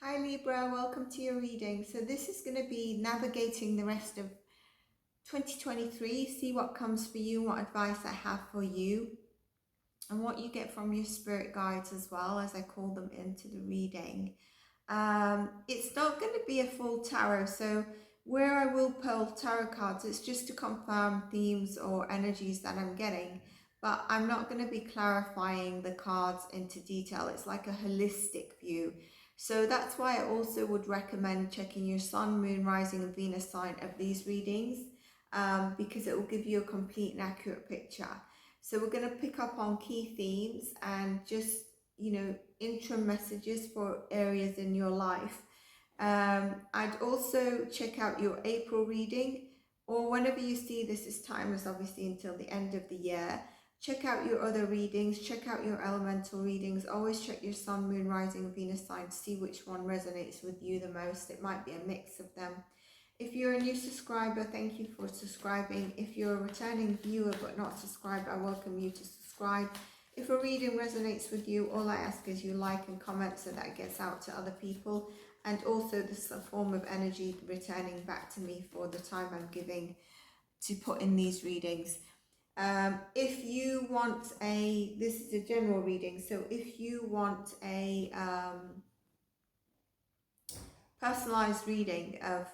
Hi Libra, welcome to your reading. So this is going to be navigating the rest of 2023. See what comes for you, what advice I have for you, and what you get from your spirit guides as well, as I call them into the reading. It's not going to be a full tarot, so where I will pull tarot cards, it's just to confirm themes or energies that I'm getting, but I'm not going to be clarifying the cards into detail. It's like a holistic view. So that's why I also would recommend checking your sun, moon, rising and Venus sign of these readings, because it will give you a complete and accurate picture. So we're going to pick up on key themes and just, interim messages for areas in your life. I'd also check out your April reading, or whenever you see this is timeless, obviously until the end of the year. Check out your other readings, check out your elemental readings. Always check your sun, moon, rising, Venus sign to see which one resonates with you the most. It might be a mix of them. If you're a new subscriber, thank you for subscribing. If you're a returning viewer but not subscribed, I welcome you to subscribe. If a reading resonates with you, all I ask is you like and comment so that it gets out to other people. And also this is a form of energy returning back to me for the time I'm giving to put in these readings. If you want this is a general reading, so if you want a personalized reading of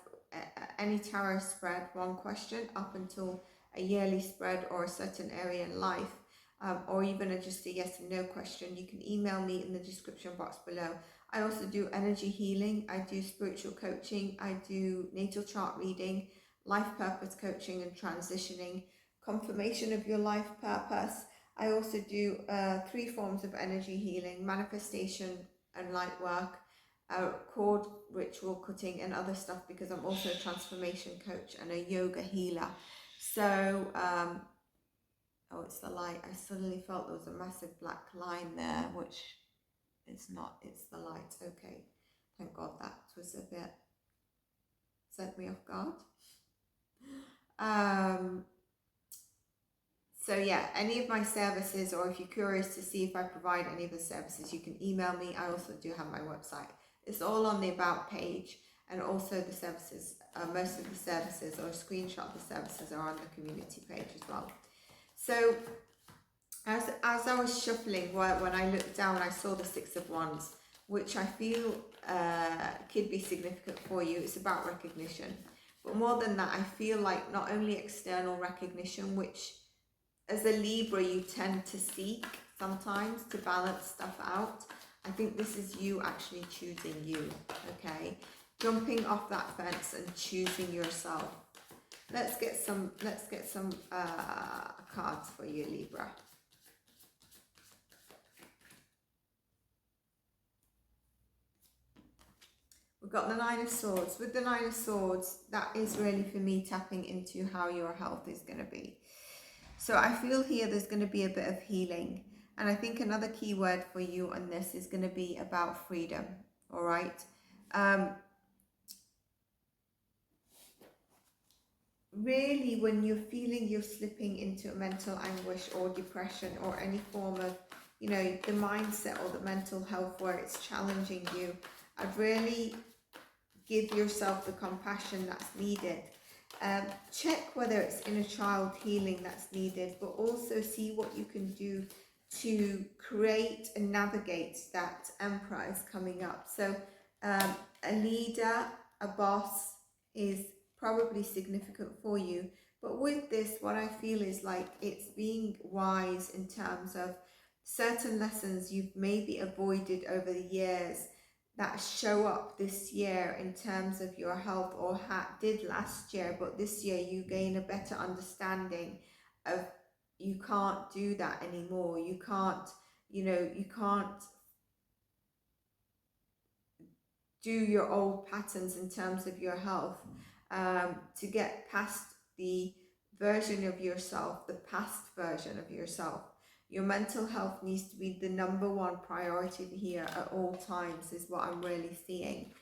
any tarot spread, one question up until a yearly spread or a certain area in life, or even just a yes and no question, you can email me in the description box below. I also do energy healing, I do spiritual coaching, I do natal chart reading, life purpose coaching and transitioning, confirmation of your life purpose. I also do 3 forms of energy healing: manifestation and light work, cord ritual cutting and other stuff, because I'm also a transformation coach and a yoga healer. So oh, it's the light. I suddenly felt there was a massive black line there, which it's not, it's the light. Okay, thank God, that was a bit, sent me off guard. So yeah, any of my services, or if you're curious to see if I provide any of the services, you can email me. I also do have my website. It's all on the about page, and also the services, most of the services, or a screenshot of the services, are on the community page as well. So as I was shuffling, when I looked down, I saw the 6 of Wands, which I feel could be significant for you. It's about recognition. But more than that, I feel like not only external recognition, which as a Libra you tend to seek sometimes to balance stuff out. I think this is you actually choosing you, okay? Jumping off that fence and choosing yourself. Let's get some cards for you, Libra. We've got the 9 of Swords. With the 9 of Swords, that is really for me tapping into how your health is going to be. So I feel here there's going to be a bit of healing. And I think another key word for you on this is going to be about freedom. All right. Really, when you're feeling you're slipping into mental anguish or depression or any form of, the mindset or the mental health where it's challenging you, I'd really give yourself the compassion that's needed. Check whether it's inner child healing that's needed, but also see what you can do to create and navigate that Emperor is coming up. So a leader, a boss is probably significant for you. But with this, what I feel is like it's being wise in terms of certain lessons you've maybe avoided over the years that show up this year in terms of your health, or did last year, but this year you gain a better understanding of you can't do that anymore. You can't, you can't do your old patterns in terms of your health, to get past the version of yourself, the past version of yourself. Your mental health needs to be the #1 priority here at all times, is what I'm really seeing.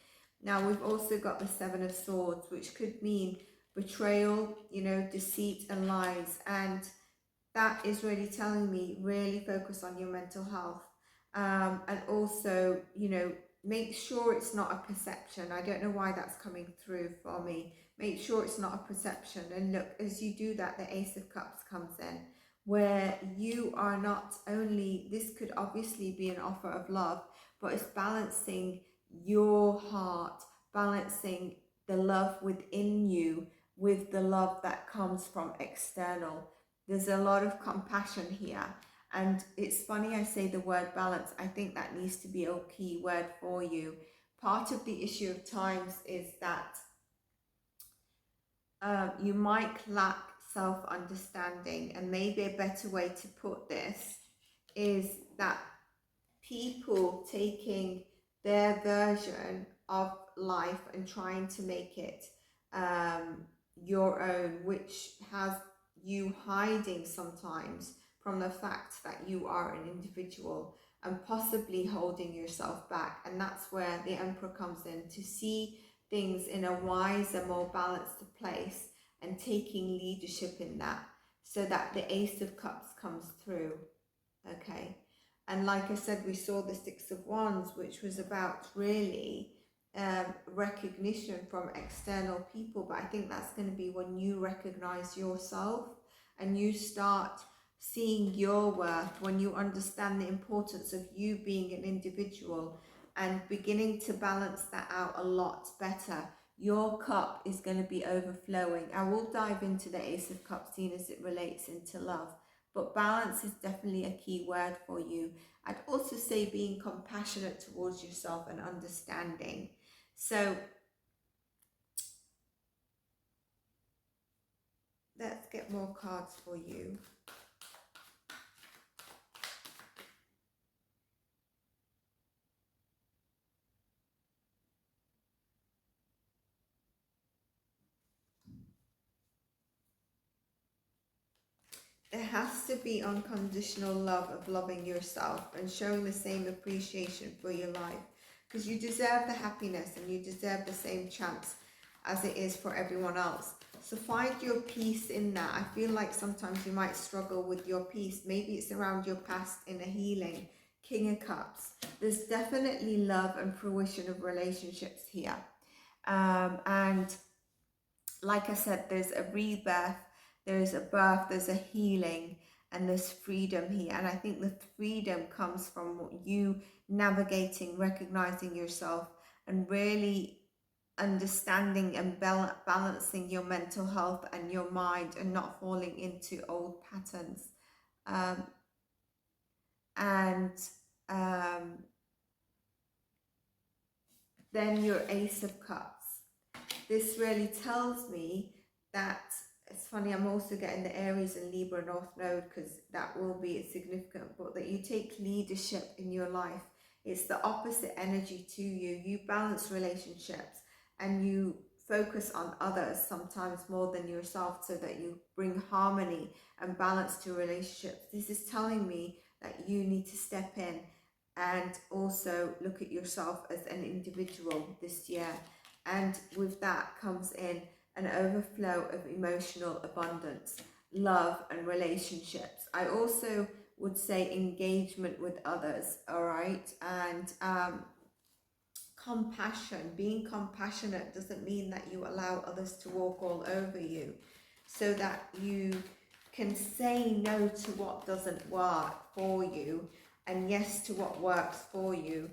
Now, we've also got the 7 of Swords, which could mean betrayal, deceit and lies. And that is really telling me, really focus on your mental health. And also, make sure it's not a perception. I don't know why that's coming through for me. Make sure it's not a perception. And look, as you do that, the Ace of Cups comes in, where you are not only, this could obviously be an offer of love, but it's balancing your heart, balancing the love within you with the love that comes from external. There's a lot of compassion here. And it's funny I say the word balance. I think that needs to be a key word for you. Part of the issue of times is that you might lack self-understanding, and maybe a better way to put this is that people taking their version of life and trying to make it your own, which has you hiding sometimes from the fact that you are an individual and possibly holding yourself back. And that's where the Emperor comes in, to see things in a wiser, more balanced place and taking leadership in that, so that the Ace of Cups comes through. Okay. And like I said, we saw the Six of Wands, which was about really recognition from external people. But I think that's going to be when you recognize yourself and you start seeing your worth, when you understand the importance of you being an individual and beginning to balance that out a lot better. Your cup is going to be overflowing. I will dive into the Ace of Cups, seeing as it relates into love. But balance is definitely a key word for you. I'd also say being compassionate towards yourself and understanding. So let's get more cards for you. There has to be unconditional love of loving yourself and showing the same appreciation for your life, because you deserve the happiness and you deserve the same chance as it is for everyone else. So find your peace in that. I feel like sometimes you might struggle with your peace. Maybe it's around your past in a healing. King of Cups. There's definitely love and fruition of relationships here. And like I said, there's a rebirth, there's a birth, there's a healing, and there's freedom here. And I think the freedom comes from you navigating, recognizing yourself, and really understanding and balancing your mental health and your mind, and not falling into old patterns. Then your Ace of Cups. This really tells me that, it's funny, I'm also getting the Aries and Libra North Node, because that will be significant, but that you take leadership in your life. It's the opposite energy to you. You balance relationships and you focus on others sometimes more than yourself, so that you bring harmony and balance to relationships. This is telling me that you need to step in and also look at yourself as an individual this year. And with that comes in an overflow of emotional abundance, love and relationships. I also would say engagement with others, all right? And compassion. Being compassionate doesn't mean that you allow others to walk all over you, so that you can say no to what doesn't work for you and yes to what works for you.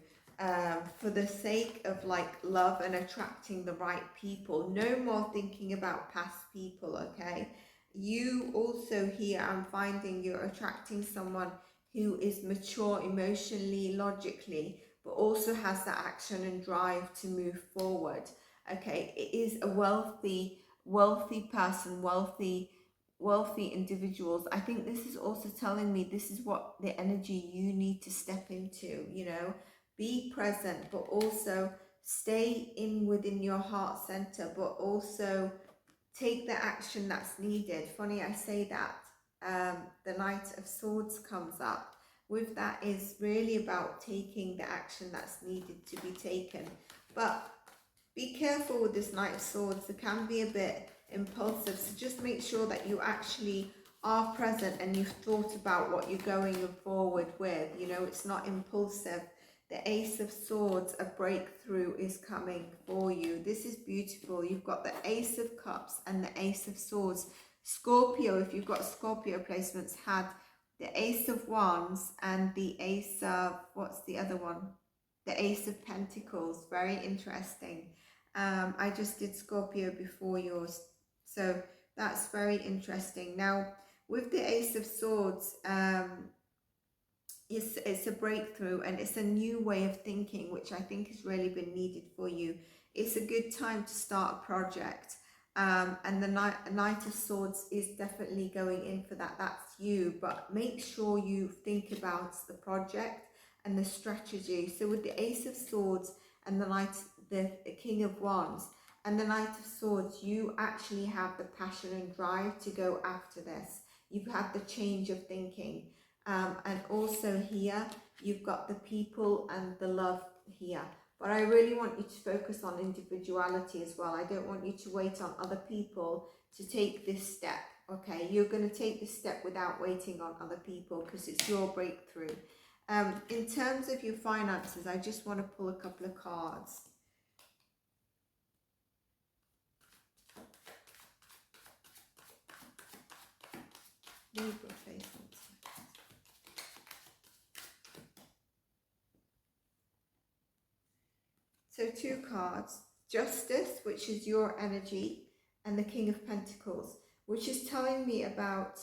For the sake of like love and attracting the right people. No more thinking about past people, okay? You also here, I'm finding you're attracting someone who is mature emotionally, logically, but also has the action and drive to move forward, okay? It is a wealthy person, wealthy individuals. I think this is also telling me this is what the energy you need to step into, you know? Be present, but also stay in within your heart center, but also take the action that's needed. Funny I say that. The Knight of Swords comes up. With that is really about taking the action that's needed to be taken. But be careful with this Knight of Swords. It can be a bit impulsive. So just make sure that you actually are present and you've thought about what you're going forward with. You know, it's not impulsive. the Ace of Swords, a breakthrough is coming for you. This is beautiful. You've got the Ace of Cups and the Ace of Swords. Scorpio, if you've got Scorpio placements, had the Ace of Wands and the Ace of, what's the other one? The Ace of Pentacles. Very interesting. I just did Scorpio before yours, so that's very interesting. Now, with the Ace of Swords, it's a breakthrough and it's a new way of thinking, which I think has really been needed for you. It's a good time to start a project. And the Knight of Swords is definitely going in for that. That's you, but make sure you think about the project and the strategy. So with the Ace of Swords and the King of Wands and the Knight of Swords, you actually have the passion and drive to go after this. You've had the change of thinking. And also here, you've got the people and the love here. But I really want you to focus on individuality as well. I don't want you to wait on other people to take this step, okay? You're going to take this step without waiting on other people because it's your breakthrough. In terms of your finances, I just want to pull a couple of cards. Libra Placements. So two cards, Justice, which is your energy, and the King of Pentacles, which is telling me about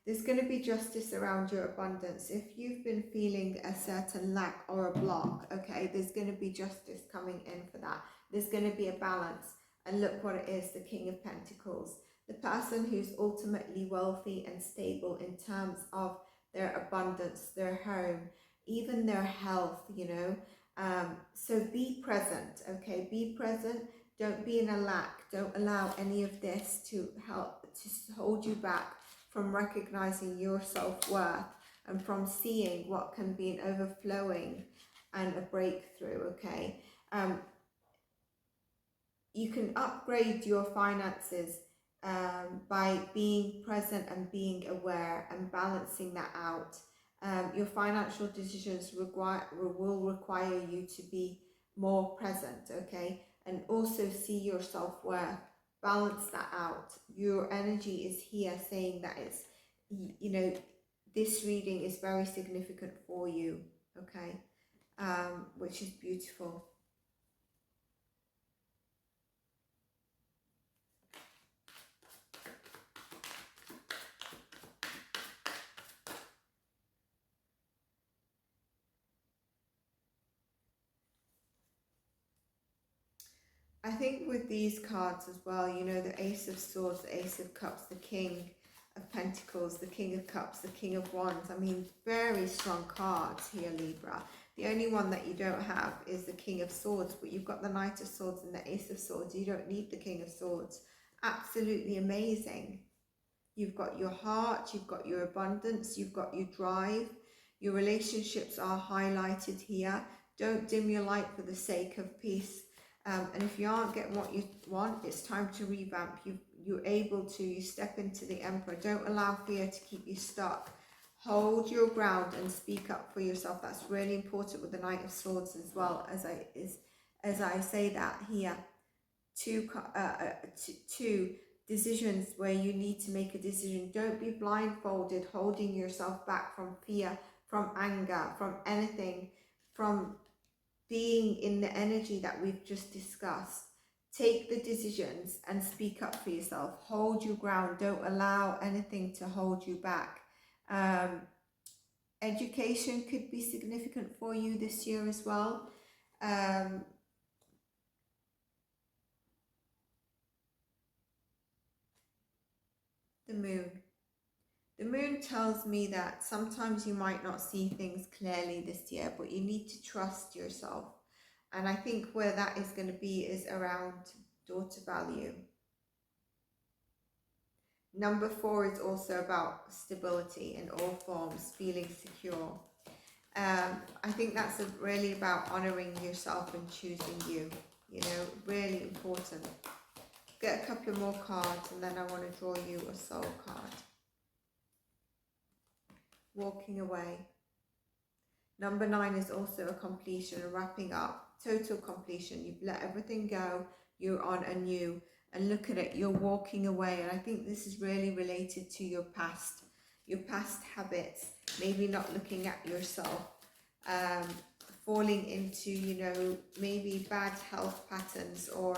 there's going to be justice around your abundance. If you've been feeling a certain lack or a block, okay, there's going to be justice coming in for that. There's going to be a balance. And look what it is, the King of Pentacles. The person who's ultimately wealthy and stable in terms of their abundance, their home, even their health, you know. So be present, okay? Be present. Don't be in a lack. Don't allow any of this to hold you back from recognizing your self-worth and from seeing what can be an overflowing and a breakthrough, okay? You can upgrade your finances by being present and being aware and balancing that out. Your financial decisions will require you to be more present, okay? And also see your self-worth. Balance that out. Your energy is here saying that it's, you know, this reading is very significant for you, okay? Which is beautiful. I think with these cards as well, you know, the Ace of Swords, the Ace of Cups, the King of Pentacles, the King of Cups, the King of Wands. I mean, very strong cards here, Libra. The only one that you don't have is the King of Swords, but you've got the Knight of Swords and the Ace of Swords. You don't need the King of Swords. Absolutely amazing. You've got your heart, you've got your abundance, you've got your drive. Your relationships are highlighted here. Don't dim your light for the sake of peace. And if you aren't getting what you want, it's time to revamp. You're able to, you step into the Emperor. Don't allow fear to keep you stuck. Hold your ground and speak up for yourself. That's really important with the Knight of Swords as well, as I say that here. Two decisions where you need to make a decision. Don't be blindfolded, holding yourself back from fear, from anger, from anything, from being in the energy that we've just discussed. Take the decisions and speak up for yourself. Hold your ground. Don't allow anything to hold you back. Education could be significant for you this year as well. The Moon. The Moon tells me that sometimes you might not see things clearly this year, but you need to trust yourself. And I think where that is going to be is around daughter value. Number 4 is also about stability in all forms, feeling secure. I think that's really about honouring yourself and choosing you, you know, really important. Get a couple of more cards and then I want to draw you a soul card. Walking away. Number 9 is also a completion, a wrapping up, total completion. You've let everything go, you're on a new, and look at it, you're walking away. And I think this is really related to your past habits, maybe not looking at yourself, falling into, you know, maybe bad health patterns or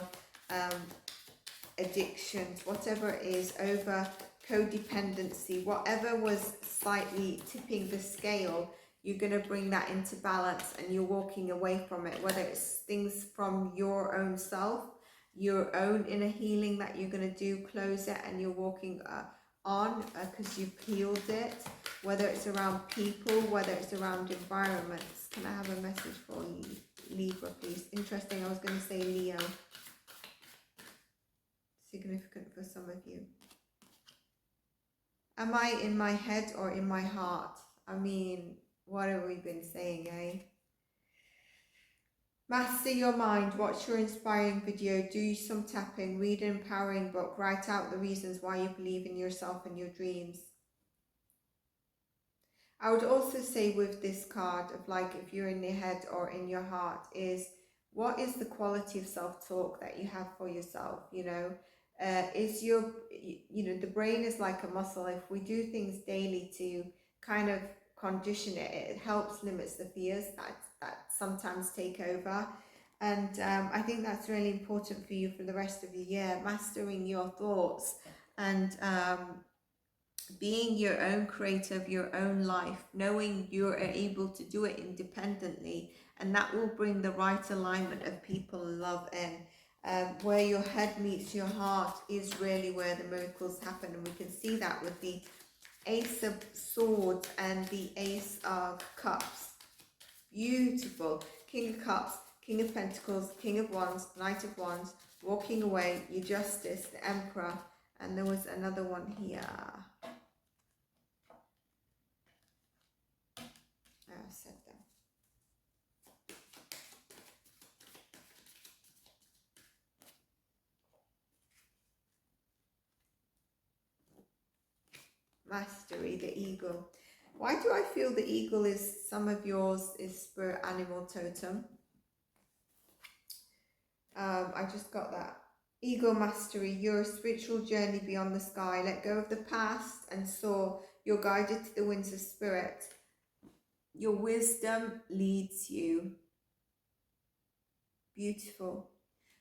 addictions, whatever it is, over codependency, whatever was slightly tipping the scale, you're going to bring that into balance and you're walking away from it, whether it's things from your own self, your own inner healing that you're going to do, close it, and you're walking on because you've healed it, whether it's around people, whether it's around environments. Can I have a message for Libra, please? Interesting, I was going to say Leo. Significant for some of you. Am I in my head or in my heart? I mean, what have we been saying, eh? Master your mind, watch your inspiring video, do some tapping, read an empowering book, write out the reasons why you believe in yourself and your dreams. I would also say with this card of like, if you're in your head or in your heart, is what is the quality of self-talk that you have for yourself, you know? Is your, you know, the brain is like a muscle. If we do things daily to kind of condition it, it helps limits the fears that sometimes take over. And I think that's really important for you for the rest of the year, mastering your thoughts and being your own creator of your own life, knowing you're able to do it independently, and that will bring the right alignment of people and love in. Where your head meets your heart is really where the miracles happen, and we can see that with the Ace of Swords and the Ace of Cups. Beautiful. King of Cups, King of Pentacles, King of Wands, Knight of Wands, walking away, your Justice, the Emperor, and there was another one here. I said them. Mastery, the eagle. Why do I feel the eagle is some of yours is spirit animal totem? I just got that. Eagle mastery, your spiritual journey beyond the sky. Let go of the past and soar. You're guided to the winds of spirit. Your wisdom leads you. Beautiful.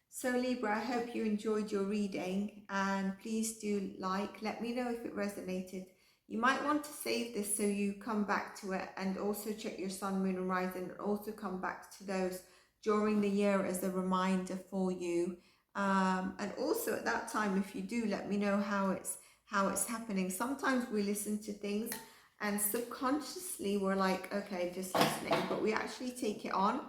So Libra, I hope you enjoyed your reading, and please do let me know if it resonated. You might want to save this so you come back to it, and also check your sun, moon and rising, and also come back to those during the year as a reminder for you. And also at that time, if you do, let me know how it's happening. Sometimes we listen to things and subconsciously we're like, okay, just listening, but we actually take it on.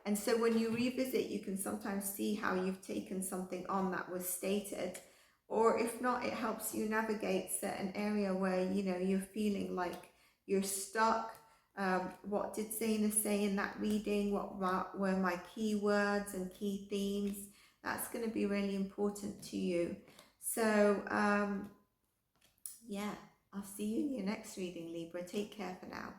And so when you revisit, you can sometimes see how you've taken something on that was stated, or if not, it helps you navigate certain area where, you know, you're feeling like you're stuck. What did Zain say in that reading? What were my key words and key themes? That's going to be really important to you. So, yeah, I'll see you in your next reading, Libra. Take care for now.